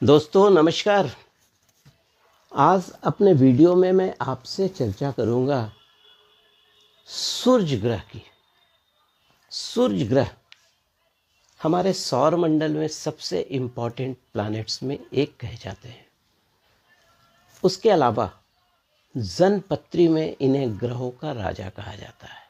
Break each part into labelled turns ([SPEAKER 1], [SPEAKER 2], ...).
[SPEAKER 1] दोस्तों नमस्कार। आज अपने वीडियो में मैं आपसे चर्चा करूंगा सूर्य ग्रह की। सूर्य ग्रह हमारे सौर मंडल में सबसे इम्पॉर्टेंट प्लैनेट्स में एक कहे जाते हैं। उसके अलावा जनपत्री में इन्हें ग्रहों का राजा कहा जाता है,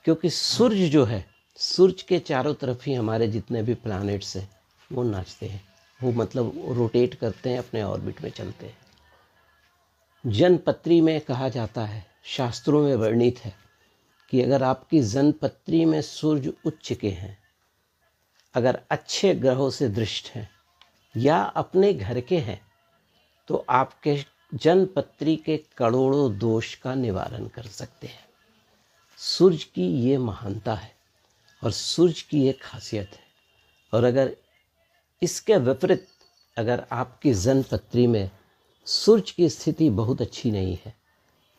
[SPEAKER 1] क्योंकि सूर्य जो है, सूर्य के चारों तरफ ही हमारे जितने भी प्लैनेट्स हैं वो नाचते हैं, वो मतलब रोटेट करते हैं, अपने ऑर्बिट में चलते हैं। जनपत्री में कहा जाता है, शास्त्रों में वर्णित है कि अगर आपकी जनपत्री में सूर्य उच्च के हैं, अगर अच्छे ग्रहों से दृष्ट हैं या अपने घर के हैं, तो आपके जनपत्री के करोड़ों दोष का निवारण कर सकते हैं। सूर्य की ये महानता है और सूर्य की ये खासियत है। और अगर इसके विपरीत अगर आपकी जनपत्री में सूर्य की स्थिति बहुत अच्छी नहीं है,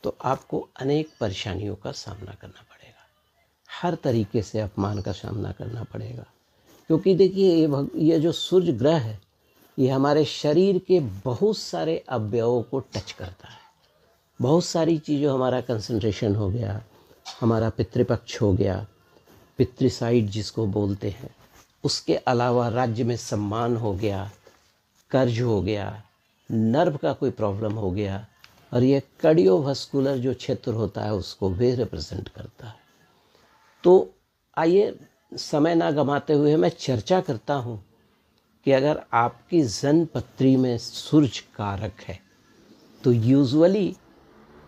[SPEAKER 1] तो आपको अनेक परेशानियों का सामना करना पड़ेगा, हर तरीके से अपमान का सामना करना पड़ेगा। क्योंकि देखिए, ये जो सूर्य ग्रह है, ये हमारे शरीर के बहुत सारे अवयवों को टच करता है। बहुत सारी चीज़ों, हमारा कंसंट्रेशन हो गया, हमारा पितृपक्ष हो गया, पितृसाइड जिसको बोलते हैं, उसके अलावा राज्य में सम्मान हो गया, कर्ज हो गया, नर्व का कोई प्रॉब्लम हो गया, और ये कार्डियोवास्कुलर जो क्षेत्र होता है उसको भी रिप्रेजेंट करता है। तो आइए समय ना गंवाते हुए मैं चर्चा करता हूँ कि अगर आपकी जनपत्री में सूर्य कारक है, तो यूजुअली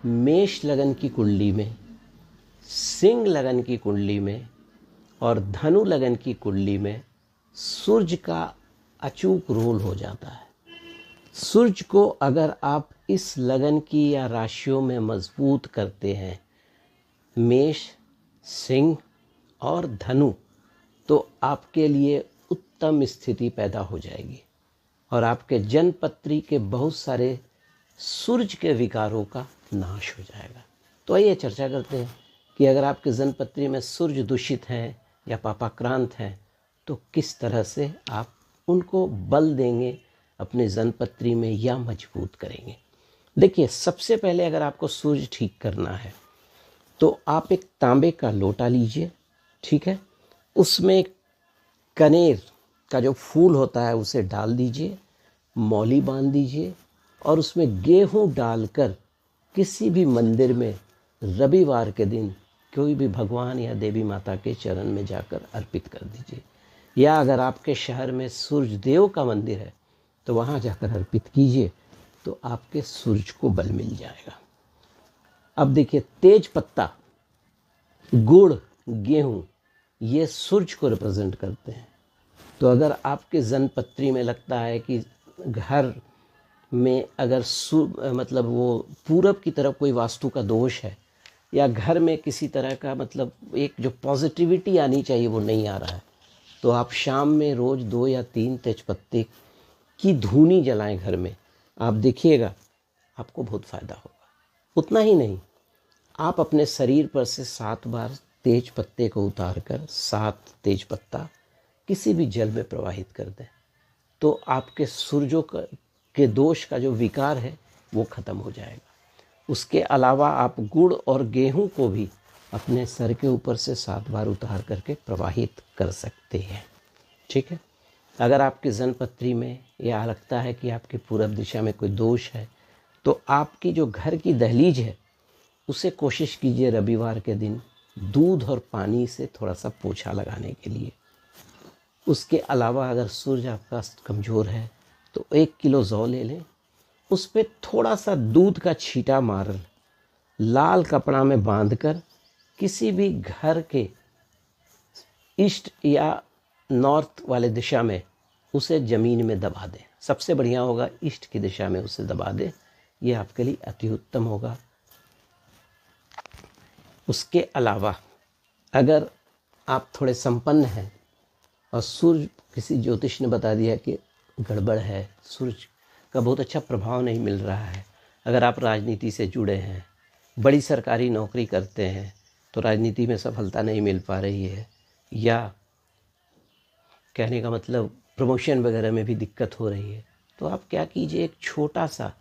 [SPEAKER 1] मेष लगन की कुंडली में, सिंह लगन की कुंडली में और धनु लगन की कुंडली में सूर्य का अचूक रोल हो जाता है। सूर्य को अगर आप इस लगन की या राशियों में मजबूत करते हैं, मेष, सिंह और धनु, तो आपके लिए उत्तम स्थिति पैदा हो जाएगी और आपके जनपत्री के बहुत सारे सूर्य के विकारों का नाश हो जाएगा। तो आइए चर्चा करते हैं कि अगर आपके जनपत्री में सूर्य दूषित हैं या पापाक्रांत हैं, तो किस तरह से आप उनको बल देंगे, अपने जनपत्री में या मजबूत करेंगे। देखिए, सबसे पहले अगर आपको सूर्य ठीक करना है, तो आप एक तांबे का लोटा लीजिए, ठीक है। उसमें कनेर का जो फूल होता है उसे डाल दीजिए, मौली बांध दीजिए और उसमें गेहूं डालकर किसी भी मंदिर में रविवार के दिन कोई भी भगवान या देवी माता के चरण में जाकर अर्पित कर दीजिए। या अगर आपके शहर में सूर्य देव का मंदिर है तो वहाँ जाकर अर्पित कीजिए, तो आपके सूर्य को बल मिल जाएगा। अब देखिए, तेज पत्ता, गुड़, गेहूँ, ये सूर्य को रिप्रेजेंट करते हैं। तो अगर आपके जनपत्री में लगता है कि घर में अगर मतलब वो पूरब की तरफ कोई वास्तु का दोष है, या घर में किसी तरह का मतलब एक जो पॉजिटिविटी आनी चाहिए वो नहीं आ रहा है, तो आप शाम में रोज़ 2 या 3 तेजपत्ते की धूनी जलाएं घर में। आप देखिएगा आपको बहुत फ़ायदा होगा। उतना ही नहीं, आप अपने शरीर पर से 7 बार तेज पत्ते को उतार कर 7 तेज पत्ता किसी भी जल में प्रवाहित कर दें, तो आपके सूर्यों के दोष का जो विकार है वो ख़त्म हो जाएगा। उसके अलावा आप गुड़ और गेहूं को भी अपने सर के ऊपर से 7 बार उतार करके प्रवाहित कर सकते हैं, ठीक है। अगर आपकी जनपत्री में या लगता है कि आपकी पूरब दिशा में कोई दोष है, तो आपकी जो घर की दहलीज है उसे कोशिश कीजिए रविवार के दिन दूध और पानी से थोड़ा सा पोछा लगाने के लिए। उसके अलावा अगर सूर्य आपका कमज़ोर है तो 1 किलो जौ ले लें, उस पर थोड़ा सा दूध का छींटा मार लाल कपड़ा में बांधकर किसी भी घर के ईस्ट या नॉर्थ वाले दिशा में उसे ज़मीन में दबा दें। सबसे बढ़िया होगा ईस्ट की दिशा में उसे दबा दें, ये आपके लिए अति उत्तम होगा। उसके अलावा अगर आप थोड़े संपन्न हैं और सूर्य, किसी ज्योतिष ने बता दिया कि गड़बड़ है, सूर्य का बहुत अच्छा प्रभाव नहीं मिल रहा है, अगर आप राजनीति से जुड़े हैं, बड़ी सरकारी नौकरी करते हैं तो राजनीति में सफलता नहीं मिल पा रही है, या कहने का मतलब प्रमोशन वगैरह में भी दिक्कत हो रही है, तो आप क्या कीजिए, एक छोटा सा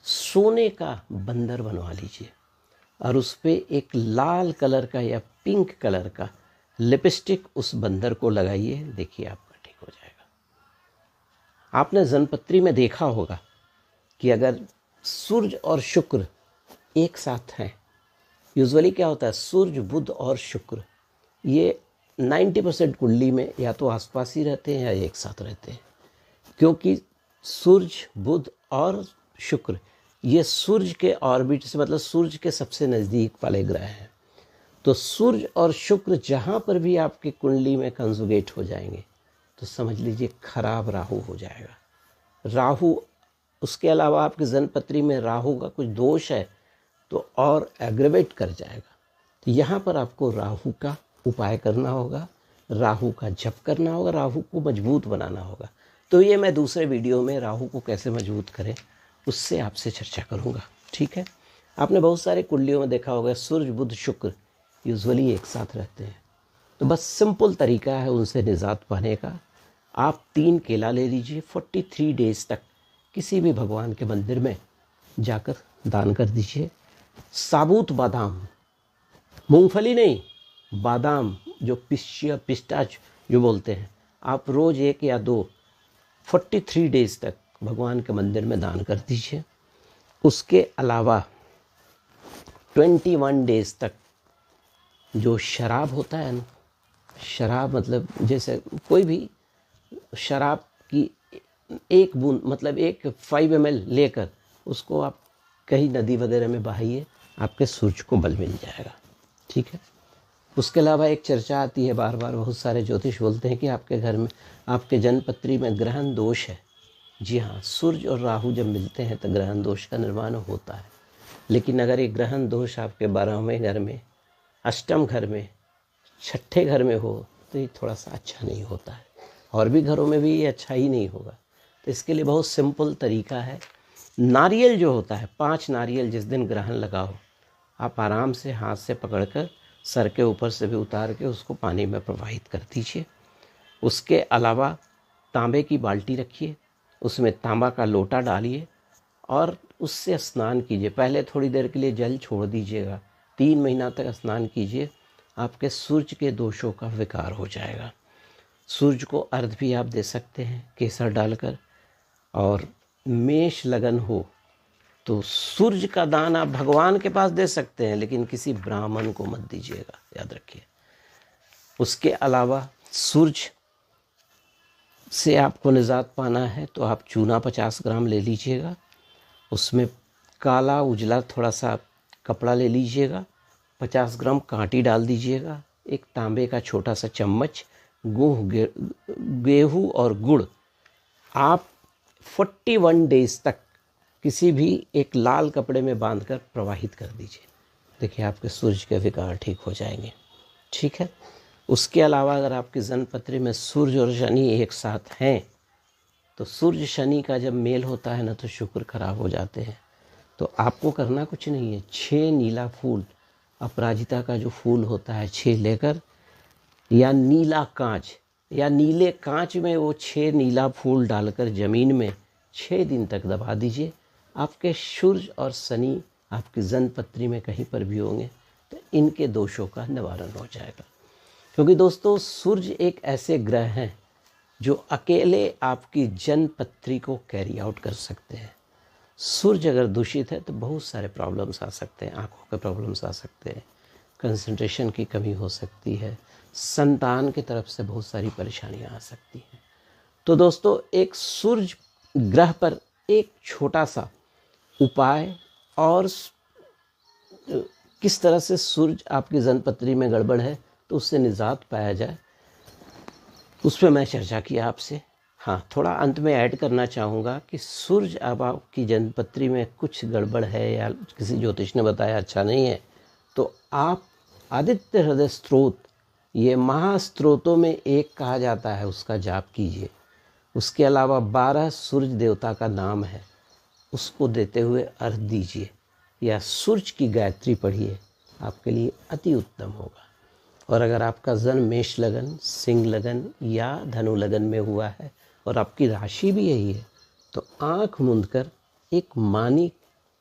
[SPEAKER 1] सोने का बंदर बनवा लीजिए और उस पर एक लाल कलर का या पिंक कलर का लिपस्टिक उस बंदर को लगाइए। देखिए आपका ठीक हो जाएगा। आपने जनपत्री में देखा होगा कि अगर सूर्य और शुक्र एक साथ हैं, यूजुअली क्या होता है, सूर्य बुध और शुक्र ये 90% कुंडली में या तो आसपास ही रहते हैं या एक साथ रहते हैं, क्योंकि सूर्य बुध और शुक्र ये सूर्य के ऑर्बिट से, मतलब सूर्य के सबसे नज़दीक वाले ग्रह हैं। तो सूर्य और शुक्र जहाँ पर भी आपकी कुंडली में कंजुगेट हो जाएंगे तो समझ लीजिए खराब राहु हो जाएगा। राहु, उसके अलावा आपकी जनपत्री में राहु का कुछ दोष है तो और एग्रेवेट कर जाएगा। तो यहाँ पर आपको राहु का उपाय करना होगा, राहु का जप करना होगा, राहु को मजबूत बनाना होगा। तो ये मैं दूसरे वीडियो में राहु को कैसे मजबूत करें उससे आपसे चर्चा करूँगा, ठीक है। आपने बहुत सारे कुंडलियों में देखा होगा सूर्य बुध शुक्र यूजुअली एक साथ रहते हैं, तो बस सिंपल तरीका है उनसे निजात पाने का। आप 3 केला ले लीजिए, 43 डेज तक किसी भी भगवान के मंदिर में जाकर दान कर दीजिए। साबुत बादाम, मूंगफली नहीं, बादाम जो पिस्ताच जो बोलते हैं, आप रोज़ 1 या 2 43 डेज तक भगवान के मंदिर में दान कर दीजिए। उसके अलावा 21 डेज तक जो शराब होता है ना, शराब मतलब जैसे कोई भी शराब की 1 बूंद, मतलब 5 ml लेकर उसको आप कहीं नदी वगैरह में बहाइए, आपके सूर्य को बल मिल जाएगा, ठीक है। उसके अलावा एक चर्चा आती है बार बार, बहुत सारे ज्योतिष बोलते हैं कि आपके घर में, आपके जनपत्री में ग्रहण दोष है। जी हाँ, सूर्य और राहु जब मिलते हैं तो ग्रहण दोष का निर्माण होता है। लेकिन अगर एक ग्रहण दोष आपके 12वें घर में, अष्टम घर में, 6ठे घर में हो तो ये थोड़ा सा अच्छा नहीं होता है, और भी घरों में भी ये अच्छा ही नहीं होगा। तो इसके लिए बहुत सिंपल तरीका है। नारियल जो होता है, 5 नारियल जिस दिन ग्रहण लगाओ, आप आराम से हाथ से पकड़कर सर के ऊपर से भी उतार के उसको पानी में प्रवाहित कर दीजिए। उसके अलावा तांबे की बाल्टी रखिए, उसमें तांबा का लोटा डालिए और उससे स्नान कीजिए। पहले थोड़ी देर के लिए जल छोड़ दीजिएगा, 3 महीना तक स्नान कीजिए, आपके सूर्य के दोषों का विकार हो जाएगा। सूर्य को अर्घ भी आप दे सकते हैं केसर डालकर। और मेष लगन हो तो सूर्य का दान आप भगवान के पास दे सकते हैं, लेकिन किसी ब्राह्मण को मत दीजिएगा, याद रखिए। उसके अलावा सूर्य से आपको निजात पाना है तो आप चूना 50 ग्राम ले लीजिएगा, उसमें काला उजला थोड़ा सा कपड़ा ले लीजिएगा, 50 ग्राम कांटी डाल दीजिएगा, एक तांबे का छोटा सा चम्मच गेहूँ और गुड़ आप 41 डेज तक किसी भी एक लाल कपड़े में बांधकर प्रवाहित कर दीजिए। देखिए आपके सूर्य के विकार ठीक हो जाएंगे, ठीक है। उसके अलावा अगर आपकी जनपत्री में सूर्य और शनि एक साथ हैं तो सूर्य शनि का जब मेल होता है ना तो शुक्र खराब हो जाते हैं। तो आपको करना कुछ नहीं है, 6 नीला फूल, अपराजिता का जो फूल होता है 6 लेकर, या नीला कांच या नीले कांच में वो 6 नीला फूल डालकर ज़मीन में 6 दिन तक दबा दीजिए। आपके सूर्य और शनि आपकी जनपत्री में कहीं पर भी होंगे तो इनके दोषों का निवारण हो जाएगा। क्योंकि दोस्तों सूर्य एक ऐसे ग्रह हैं जो अकेले आपकी जनपत्री को कैरी आउट कर सकते हैं। सूर्य अगर दूषित है तो बहुत सारे प्रॉब्लम्स आ सकते हैं, आँखों के प्रॉब्लम्स आ सकते हैं, कंसंट्रेशन की कमी हो सकती है, संतान की तरफ से बहुत सारी परेशानियां आ सकती हैं। तो दोस्तों एक सूर्य ग्रह पर एक छोटा सा उपाय और किस तरह से सूर्य आपकी जनपत्री में गड़बड़ है तो उससे निजात पाया जाए, उस पर मैं चर्चा किया आपसे। हाँ, थोड़ा अंत में ऐड करना चाहूँगा कि सूर्य अब आपकी जनपत्री में कुछ गड़बड़ है या किसी ज्योतिष ने बताया अच्छा नहीं है तो आप आदित्य हृदय स्त्रोत, ये महास्त्रोतों में एक कहा जाता है, उसका जाप कीजिए। उसके अलावा 12 सूर्य देवता का नाम है, उसको देते हुए अर्घ दीजिए या सूर्य की गायत्री पढ़िए, आपके लिए अति उत्तम होगा। और अगर आपका जन्म मेष लगन, सिंह लगन या धनु लगन में हुआ है और आपकी राशि भी यही है, तो आँख मूंद कर एक मानी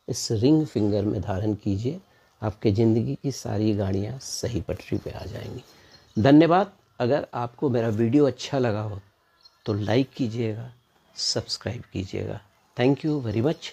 [SPEAKER 1] इस रिंग फिंगर में धारण कीजिए। आपके ज़िंदगी की सारी गाड़ियाँ सही पटरी पे आ जाएंगी। धन्यवाद। अगर आपको मेरा वीडियो अच्छा लगा हो तो लाइक कीजिएगा, सब्सक्राइब कीजिएगा। Thank you very much.